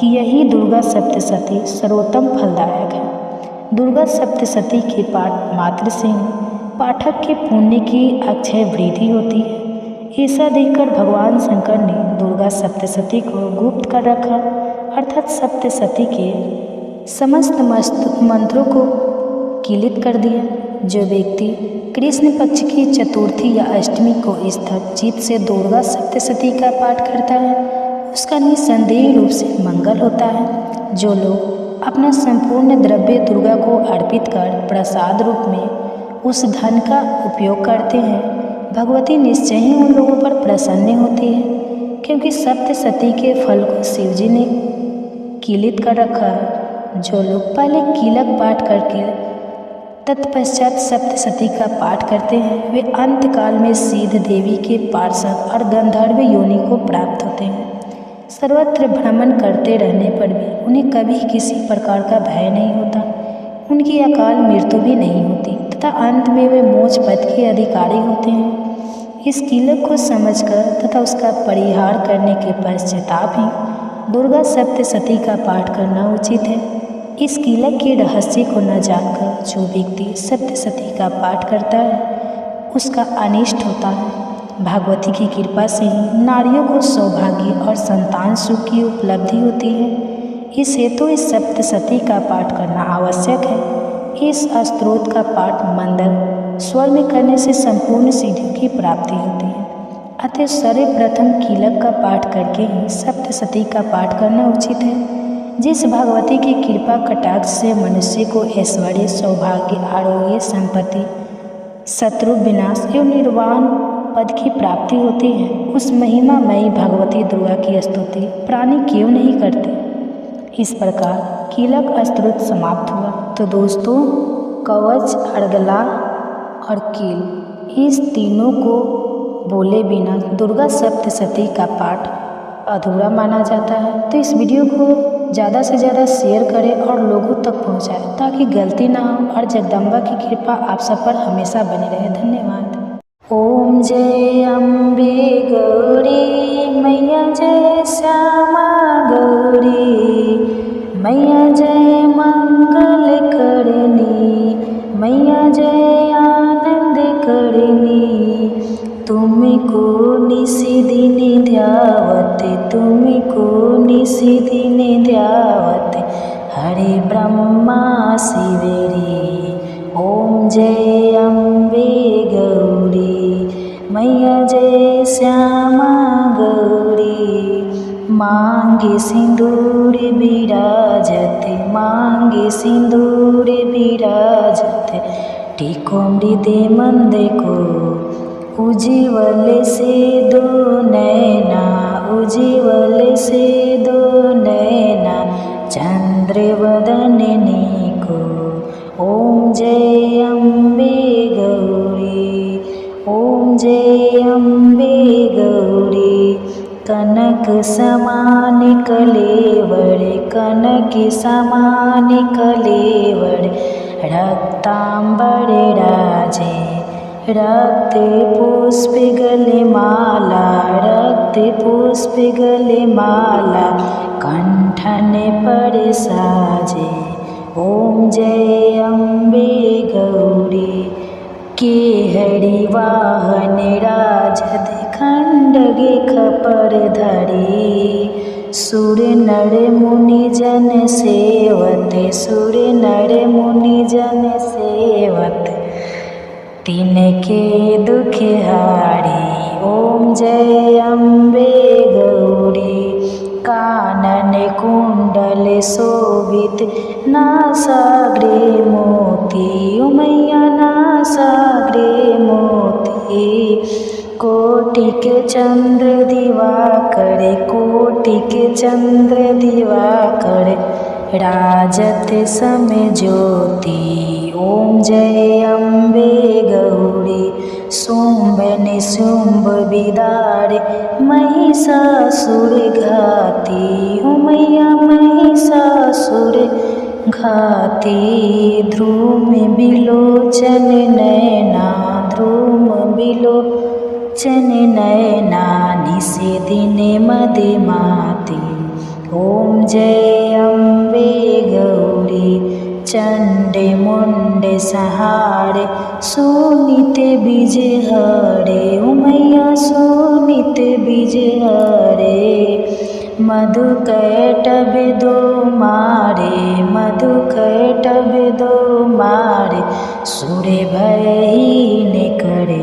कि यही दुर्गा सप्तशती सर्वोत्तम फलदायक है। दुर्गा सप्तशती के पाठ मात्र से ही पाठक के पुण्य की अक्षय वृद्धि होती है। ऐसा देखकर भगवान शंकर ने दुर्गा सप्तशती को गुप्त कर रखा, अर्थात सप्तशती के समस्त मंत्रों को कीलित कर दिया। जो व्यक्ति कृष्ण पक्ष की चतुर्थी या अष्टमी को स्थल चित्त से दुर्गा सप्तशती का पाठ करता है, उसका निसंदेह रूप से मंगल होता है। जो लोग अपना संपूर्ण द्रव्य दुर्गा को अर्पित कर प्रसाद रूप में उस धन का उपयोग करते हैं, भगवती निश्चय ही उन लोगों पर प्रसन्न होती है, क्योंकि सप्तशती के फल को शिवजी ने कीलित कर रखा है। जो लोग पहले कीलक पाठ करके तत्पश्चात सप्तशती का पाठ करते हैं, वे अंतकाल में सिद्ध देवी के पार्षद और गंधर्व योनि को प्राप्त होते हैं। सर्वत्र भ्रमण करते रहने पर भी उन्हें कभी किसी प्रकार का भय नहीं होता, उनकी अकाल मृत्यु भी नहीं होती तथा अंत में वे मोक्ष पद के अधिकारी होते हैं। इस कीलक को समझकर तथा उसका परिहार करने के पश्चाताप ही दुर्गा सप्तशती का पाठ करना उचित है। इस कीलक के रहस्य को न जानकर जो व्यक्ति सप्तशती का पाठ करता है, उसका अनिष्ट होता है। भगवती की कृपा से ही नारियों को सौभाग्य और संतान सुख की उपलब्धि होती है। इस हेतु इस सप्तशती का पाठ करना आवश्यक है। इस स्तोत्र का पाठ मंदर स्वर में करने से संपूर्ण सिद्धियों की प्राप्ति होती है। अतः सर्वप्रथम कीलक का पाठ करके ही सप्तशती का पाठ करना उचित है। जिस भगवती की कृपा कटाक्ष से मनुष्य को ऐश्वर्य सौभाग्य आरोग्य संपत्ति शत्रु विनाश एवं निर्वाण पद की प्राप्ति होती है, उस महिमामयी भगवती दुर्गा की स्तुति प्राणी क्यों नहीं करते। इस प्रकार कीलक स्तोत्र समाप्त हुआ। तो दोस्तों, कवच अर्गला और कील इस तीनों को बोले बिना दुर्गा सप्तशती का पाठ अधूरा माना जाता है। तो इस वीडियो को ज़्यादा से ज़्यादा शेयर करें और लोगों तक पहुंचाएं, ताकि गलती ना हो और जगदम्बा की कृपा आप सब पर हमेशा बनी रहे। धन्यवाद। ओम जय अम्बे गौरी मैया, जय श्यामा गौरी मैया, जय मंगल करनी मैया, जय आनंद करनी। तुमको निशिदिन ध्यावत, तुमको निशिदिन ध्यावत, हरे ब्रह्मा शिवेरी। ओम जय अम्बे गौरी मैया, जय श्यामा गौरी। मांगे सिंदूर विराजत, मांगे सिंदूर विराजत, टीको मृदे मंद को उज्ज्वल से दो नैना, उज्ज्वल से दो नैना चंद्रवदननी को। ओम जय अम्बे गौरी, ओम जय अम्बे गौरी। कनक समान कलेवर, कनक समान कलेवर, रक्तांबर राजे रक्त पुष्प गले माला, रक्त पुष्प गले माला, कंठन पर साजे। ओम जय अम्बे गौरी। के हरि वाहन राजद खंडगे खपर धरी, सुर नर मुनि जन सेवत, सुर नर मुनि जन सेवत, तिनके दुख हारी। ओम जय अम्बे गौरी। कानन कुंडल शोभित, नासाग्रे मोती, उमैया नासाग्रे मोती। कोटिक चंद्र दिवाकर, कोटिक चंद्र दिवाकर, राजत समय ज्योति। ओम जय अम्बे गौरी। शुंभ निशुंभ विदारे, महिषासुर घाती, उमैया महिषासुर घाती। ध्रुम बिलोचन नयना, ध्रुम बिलोचन नयना, निशि दिन मदिमाती। ओम जय अम्बे गौरी। चंड मुंड सहारे, सुनित बीज हरे, उमैया सुनित बीज हरे। मधु कैटभ दो मारे, मधु कैटभ दो मारे, सुर भयहीन करे।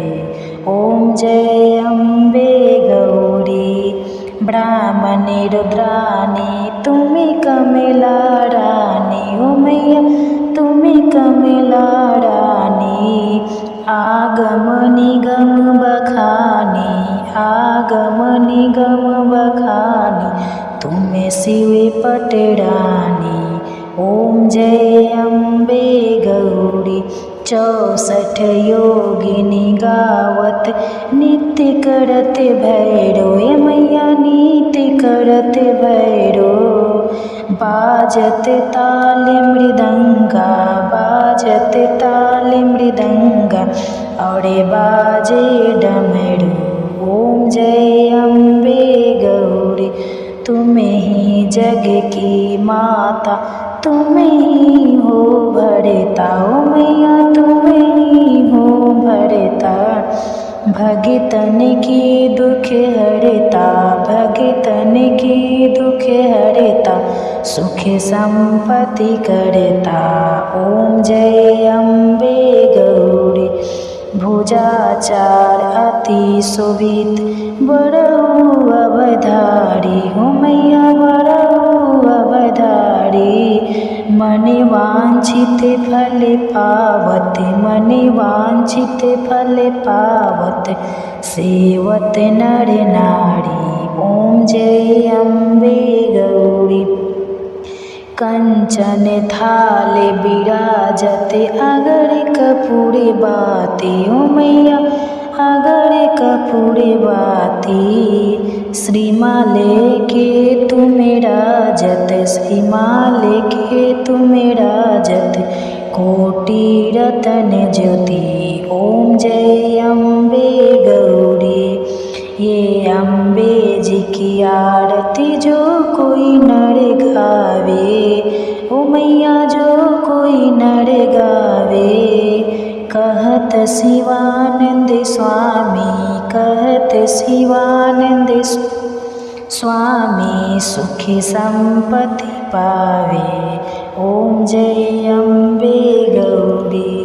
ओम जय अम्बे गौरी। ब्राह्मण रुद्राणी तुम्हें कमला रानी, उमैया तुम्हें कमला रानी। आगम निगम बखानी, आगम निगम बखानी, तुम्हें शिव पटरानी। ओम जय अम्बे गौरी। 64 योगिनी गावत, नित्य करत भैरो, ये मैया नित्य करत भैरो। बाजत ताल मृदंगा, बाजत ताल मृदंगा, और बाजे डमरू। ओम जय अम्बे गौरी। तुम्हें ही जग की माता, तुम्हें ही हो भरता, ओ मैया तुम्हें ही हो भरता। भगतन की दुख हरता, भगतन की दुख हरता, सुख संपत्ति करता। ओम जय अम्बे गौरी। भुजाचार अति शोभित, बड़ऊ अवधारी, हो मैया बड़ऊ अवधारी। मन वांछित फल पावत, मन वांछित फल पावत, सेवत नर नारी। ओम जय अम्बे गौरी। कंचन थाल विराजत, अगर कपूर बाती, ओ मैया अगर कपूर बाती। श्रीमाले के तुम राजत, श्रीमाले के तुम राजत, कोटि रतन ज्योति। ओम जय अम्बे गौरी। ये अम्बे जी की आरती जो कोई नर गावे, ओ मैया जो कोई नर गावे। कहत शिवानंद स्वामी, कहत शिवानंद स्वामी, सुखी संपत्ति पावे। ओम जय अम्बे गौरी।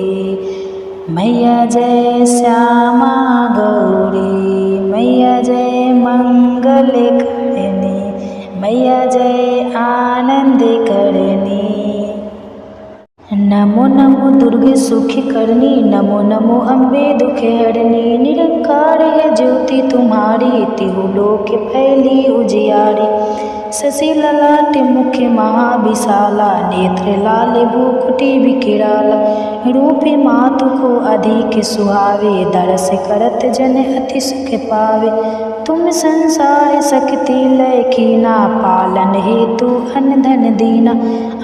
मैया जय श्यामा गौरी, मैया जय मंगल करनी, मैया जय आनंद करनी। नमो नमो दुर्गे सुखी करनी, नमो नमो अम्बे दुखे हरनी। निरंकार है ज्योति तुम्हारी, तिहु लोक फैली उजियारी। शशि ललाट मुख महाविशाला, नेत्र लाल भूकुटी विकिराला। रूप मातु को अधिक सुहावे, दरस करत जन अति सुख पावे। तुम संसार सकति लय कीना, पालन हेतु अन्न धन दीना।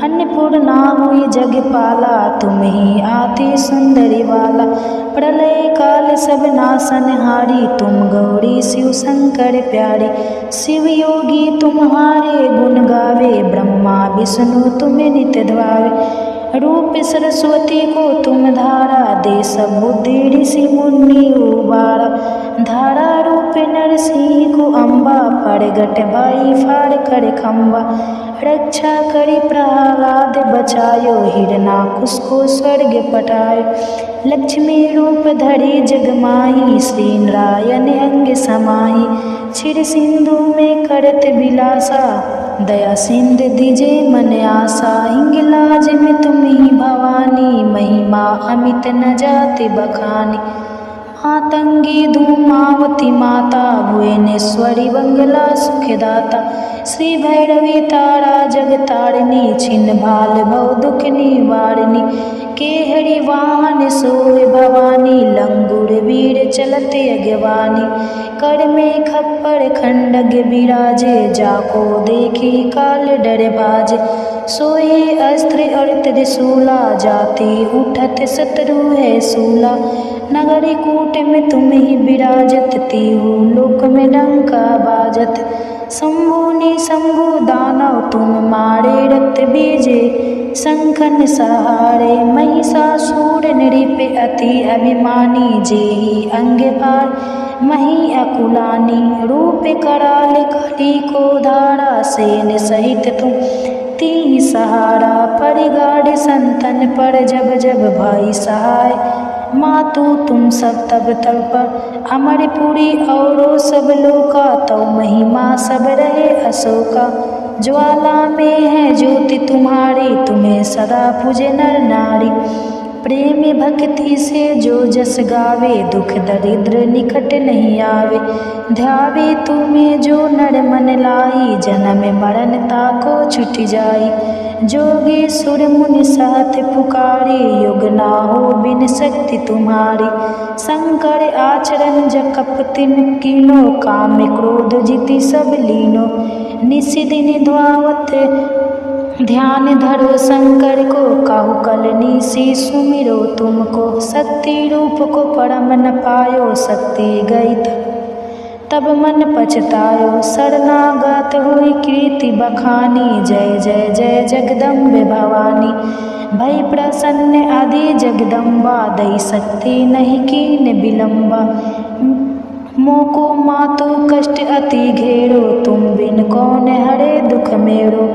अन्नपूर्णा हुई जग पाला, तुम ही आती सुंदरी बाला। प्रलय काल सब नासनहारी, तुम गौरी शिव शंकर प्यारी। शिव योगी तुम्हारे गुण गावे, ब्रह्मा विष्णु तुम्हें नित ध्यावे। रूप सरस्वती को तुम धारा, दे सब बुद्धि ऋषि मुनि उबारा। धारा रूप नरसिंह को अम्बा, प्रगट भाई फाड़ कर खम्बा। रक्षा करी प्रहलाद बचायो, हिरणाकुश को स्वर्ग पठायो। लक्ष्मी रूप धरी जगमाही, श्री नारायण अंग समाही। क्षीर सिंधु में करत विलासा, दया सिंधु दिजे मन आशा। हिंगलाज में तुम ही भवानी, महिमा अमित न जाति बखानी। मातंगी धूमावती माता, भुवनेश्वरी बंगला सुखदाता। श्री भैरवी तारा जगतारिणी, छिन्न भाल भव दुख निवारिणी। केहरी वाहन सोए भवानी, लंगुर वीर चलत अगवानी। कर में खप्पर खंडग विराजे, जाको देखी काल डर भाजे। सोए अस्त्र और त्रिशूला, जाति उठत शत्रु है सूला। नगरी कूट में तुम ही विराजत, तिहु लोक में डंका बाजत। शंभु निशंभु दानव तुम मारे, रक्त बीजे शंखन सहारे। महिषासुर नृप अति अभिमानी, जेहि अंग भार मही अकुलानी। रूप कराल कली को धारा, सेन सहित तुम तीहि सहारा। परिगाढ़ संतन पर जब जब भाई सहाय, मातु तुम सब तब पर। अमरपुरी औरो सब लोका, तव महिमा सब रहे अशोका। ज्वाला में है ज्योति तुम्हारी, तुम्हें सदा पूजे नर नारी। प्रेम भक्ति से जो जस गावे, दुख दरिद्र निकट नहीं आवे। ध्यावे तुम्हें जो नर मन लाई, जन्म मरण ताको छुट जाई। जोगी सुर मुनि साथ पुकारी, युग ना हो बिन शक्ति तुम्हारी। शंकर आचरण जकप तिन कीनो, काम क्रोध जिति सब लीनो। निशिदिन ध्यावत ध्यान धरो शंकर को, काहू कल निशि सुमिरो तुमको। शक्ति रूप को परम न पायो, शक्ति गई तब मन पछतायो। शरणागत हुई कीर्ति बखानी, जय जय जय जगदम्बे भवानी। भई प्रसन्न आदि जगदम्बा, दई शक्ति नहीं कीन विलम्बा। मोको मातु कष्ट अति घेरो, तुम बिन कौन हरे दुख मेरो।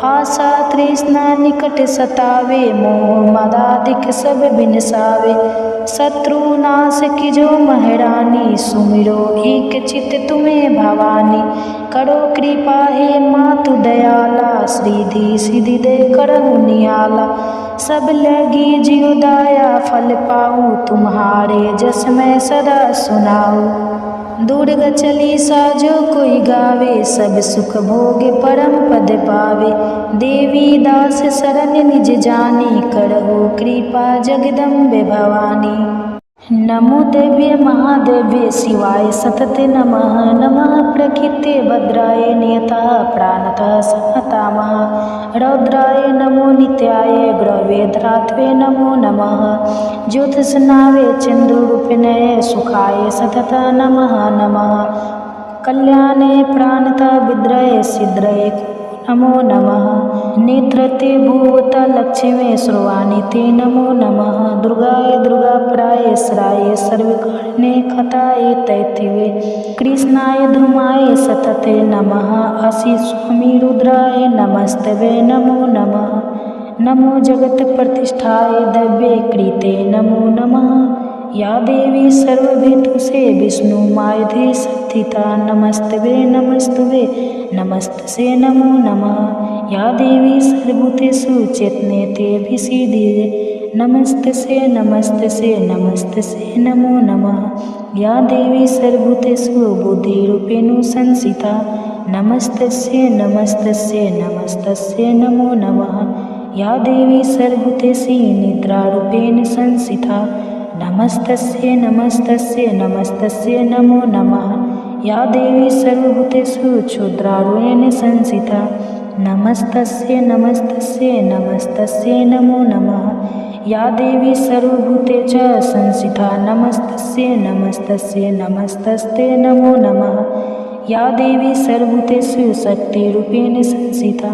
आशा तृष्णा निकट सतावे, मोह मदाधिक सब बिनसावे। शत्रु नाश कीजो महारानी, सुमिरो एक चित तुम्हें भवानी। करो कृपा हे मातु दयाला, श्रीधि सिद्धि दे करहु नियाला। सब लगी जियो दाया फल पाऊँ, तुम्हारे जस मैं सदा सुनाऊँ। दुर्गा चालीसा जो कोई गावे, सब सुख भोगे परम पद पावे। देवी दास शरण निज जानी, करहु कृपा जगदम्बे भवानी। नमो देव्ये महादेव्ये शिवाय सतते नमः। नमः प्रकृते भद्राय नियतः प्राणतः सनतामः। रौद्राय नमो नित्याय ग्रहवेद्रात्वे नमो नमः। ज्योतिषनावे चंद्ररूपिणे सुखाय सतत नमः नमः। कल्याणे प्राणतः विद्रये सिद्रये नमो नमः। नेत्रते भूवत लक्ष्मी श्रवाणि ते नमो नमः। दुर्गाय दुर्गापराय श्राय सर्वकारिणे खताय तैथिवे। कृष्णाय धूमाय सतते नमः। असि स्वामी रुद्राय नमस्तवे नमो नमः। नमो जगत प्रतिष्ठाय दव्ये कृते नमो नमः। या देवी सर्वभूतु से विष्णु मायधे स्थिता नमस्तवे नमस्तुवे नमस्तसे नमो नमः। या देवी सर्वभूतेषु चेतने ते भिषीदिरे नमस्तस्यै नमस्तस्यै नमस्तस्यै नमो नमः। या देवी सर्वभूतेषु बुद्धिरूपेण संस्थिता नमस्तस्यै नमस्तस्यै नमस्तस्यै नमो नमः। या देवी सर्वभूतेषु निद्रारूपेण संस्थिता नमस्तस्यै नमस्तस्यै नमस्तस्यै नमो नमः। या देवी सर्वभूतेषु क्षुद्रारूपेण संस्थिता नमस्तस्यै नमस्तस्यै नमस्तस्यै नमो नमः। या देवी सर्वभूतेषु संस्थिता नमस्तस्यै नमस्तस्यै नमस्तस्यै नमो नमः। या देवी सर्वभूतेषु शक्तिरूपेण संस्थिता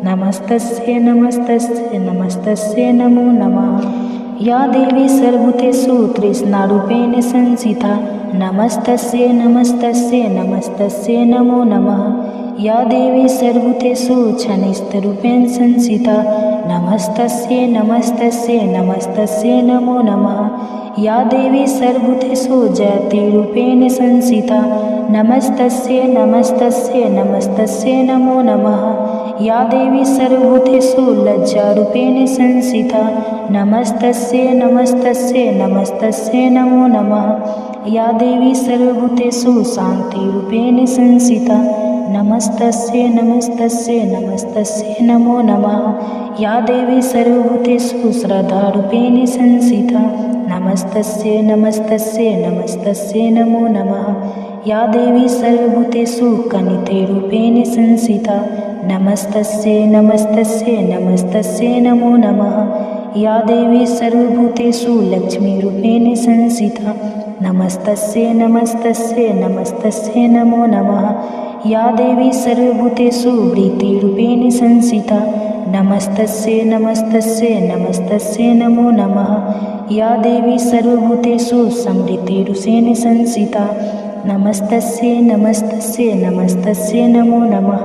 नमस्तस्यै नमस्तस्यै नमस्तस्यै नमो नमः। या देवी सर्वभूतेषु तृष्णारूपेण संस्थिता नमस्तस्यै नमस्तस्यै नमस्तस्यै नमो नमः। या देवी सर्वभूतेषु क्षणिकरूपेण संस्थिता नमस्तस्यै नमस्तस्यै नमस्तस्यै नमो नमः। या देवी सर्वभूतेषु जयतिरूपेण संस्थिता नमस्तस्यै नमस्तस्यै नमस्तस्यै नमो नमः। या देवी सर्वभूतेषु लज्जारूपेण संस्थिता नमस्तस्यै नमस्तस्यै नमस्तस्यै नमो नमः। या देवी सर्वभूतेषु शान्तिरूपेण संस्थिता नमस्तस्यै नमस्तस्यै नमस्तस्यै नमो नमः। या देवी सर्वभूतेषु श्रद्धारूपेण संस्थिता नमस्तस्यै नमस्तस्यै नमस्तस्यै नमो नमः। या देवी सर्वभूतेषु कनितेरूपेण संस्थिता नमस्तस्यै नमस्तस्यै नमस्तस्यै नमो नमः। या देवी सर्वभूतेषु लक्ष्मीरूपेण संस्थिता नमस्तस्यै नमस्तस्यै नमस्तस्यै नमो नमः। या देवी सर्वभूतेषु वृत्तिरूपेण संस्थिता नमस्तस्यै नमस्तस्यै नमस्तस्यै नमो नमः। या देवी सर्वभूतेषु समृद्धिरूपेण संस्थिता नमस्तस्यै नमस्तस्यै नमस्तस्यै नमो नमः।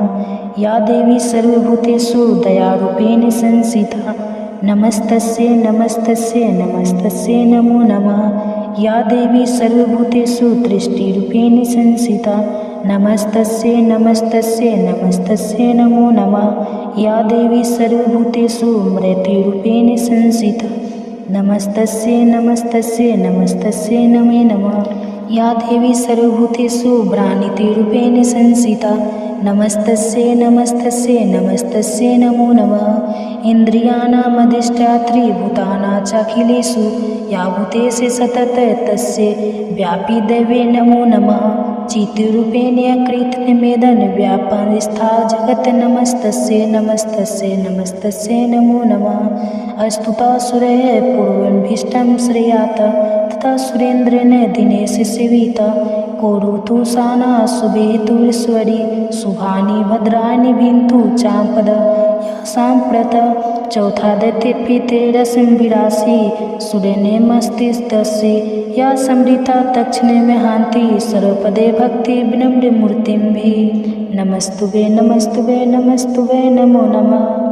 या देवी सर्वभूतेषु दयारूपेण संस्थिता नमस्तस्यै नमस्तस्यै नमस्तस्यै नमो नमः। या देवी सर्वभूतेषु दृष्टिरूपेण संस्थिता नमस्तस्यै नमस्तस्यै नमस्तस्यै नमो नमः। या देवी सर्वभूतेषु मृत्युरूपेण संस्थिता नमस्तस्यै नमस्तस्यै नमस्तस्यै नमे नमः। या देवी सर्वभूतेषु भ्रान्तिरूपेण संस्थिता नमस्तस्यै नमस्तस्यै नमस्तस्यै नमो नमः। इन्द्रियाणामधिष्ठात्री भूतानां चाखिलेषु या भूतेषु सततं तस्यै व्यापिदेवे नमो नमः। चित्रूपेण कृतनिवेदन व्यापनस्था जगत् नमस्तस्यै नमस्तस्यै नमस्तस्यै नमो नमः। स्तुतासुरैः पूर्वमभीष्टं श्रेयात् तथा सुरेन्द्रेण दिनेश सेविता करोतु साना शुभेतुरीश्वरी शुभानि भद्राणि भिन्तु चापद या साम्प्रत चौथादित्यपीतेरसं विरासि सूर्यनेमस्तिस्तस्य या समृता दक्षिणे में हान्ति सर्वपदे भक्ति विनम्र मूर्तिं भी नमस्तुभे नमस्तुभे नमस्तुभे नमो नमः।